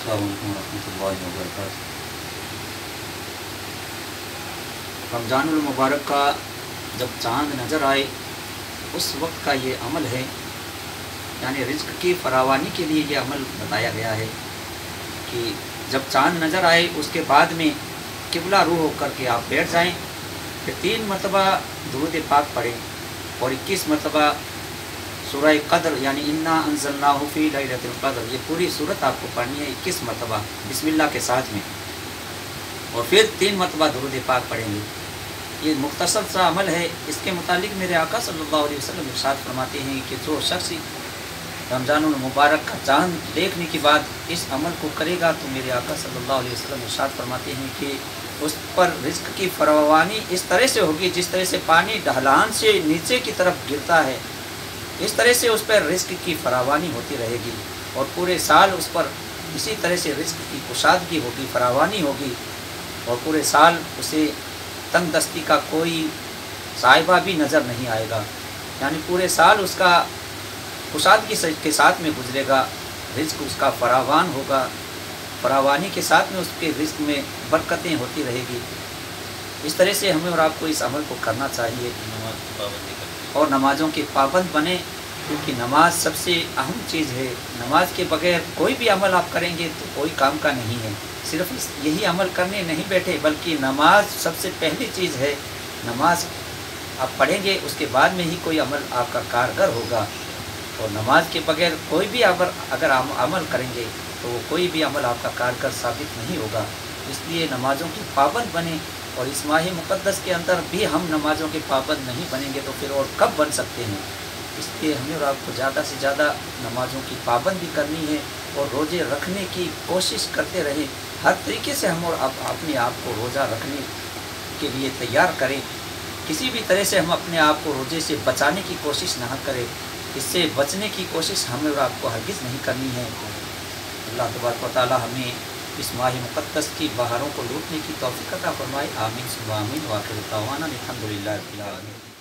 अस्सलाम वालेकुम रहमतुल्लाहि व बरकातहू। रमज़ानुल मुबारक का जब चाँद नज़र आए उस वक्त का ये अमल है, यानी रिज़्क़ की फरावानी के लिए ये अमल बताया गया है कि जब चाँद नज़र आए उसके बाद में किबला रूह होकर के आप बैठ जाएं, फिर 3 मरतबा दुरूद पाक पढ़ें और 21 मरतबा सूरह क़द्र यानी इन्ना अंज़लनाहु फ़ी लैलतिल क़द्र, ये पूरी सूरत आपको पढ़नी है 21 मरतबा बिस्मिल्लाह के साथ में, और फिर 3 मरतबा दुरूद पाक पढ़ेंगे। ये मुख्तसर सा अमल है। इसके मुतालिक मेरे आका सल्लल्लाहु अलैहि वसल्लम इरशाद फरमाते हैं कि जो शख्स रमज़ानुल मुबारक का चाँद देखने के बाद इस अमल को करेगा तो मेरे आका सल्लल्लाहु अलैहि वसल्लम इरशाद फरमाते हैं कि उस पर रिज़्क़ की फरावानी इस तरह से होगी जिस तरह से पानी ढलान से नीचे की तरफ गिरता है, इस तरह से उस पर रिज़्क़ की फरावानी होती रहेगी और पूरे साल उस पर इसी तरह से रिज़्क़ की कुशादगी होगी, फरावानी होगी, और पूरे साल उसे तंग दस्ती का कोई साहिबा भी नज़र नहीं आएगा। यानी पूरे साल उसका कुशादगी के साथ में गुजरेगा, रिज़्क़ उसका फरावान होगा, फरावानी के साथ में उसके रिज़्क़ में बरकतें होती रहेगी। इस तरह से हमें और आपको इस अमल को करना चाहिए और नमाज़ों के पाबंद बने, क्योंकि नमाज सबसे अहम चीज़ है। नमाज के बगैर कोई भी अमल आप करेंगे तो कोई काम का नहीं है। सिर्फ यही अमल करने नहीं बैठे, बल्कि नमाज सबसे पहली चीज़ है। नमाज आप पढ़ेंगे उसके बाद में ही कोई अमल आपका कारगर होगा, और नमाज के बगैर कोई भी अगर अमल करेंगे तो वो कोई भी अमल आपका कारगर साबित नहीं होगा। इसलिए नमाज़ों के पाबंद बने, और इस माह मुक़द्दस के अंदर भी हम नमाज़ों के पाबंद नहीं बनेंगे तो फिर और कब बन सकते हैं। इसलिए हमें और आपको ज़्यादा से ज़्यादा नमाज़ों की पाबंदी करनी है और रोज़े रखने की कोशिश करते रहें। हर तरीके से हम और अपने आप को रोज़ा रखने के लिए तैयार करें। किसी भी तरह से हम अपने आप को रोज़े से बचाने की कोशिश ना करें। इससे बचने की कोशिश हमें और आपको हरगिज़ नहीं करनी है। अल्लाह तबारक व तआला हमें इस माह मुक़द्दस की बहारों को लूटने की तौफ़ीक़ अता फ़रमाए। आमीन सुम्मा आमीन। व आखिर दावाना अल्हम्दुलिल्लाहि रब्बिल आलमीन।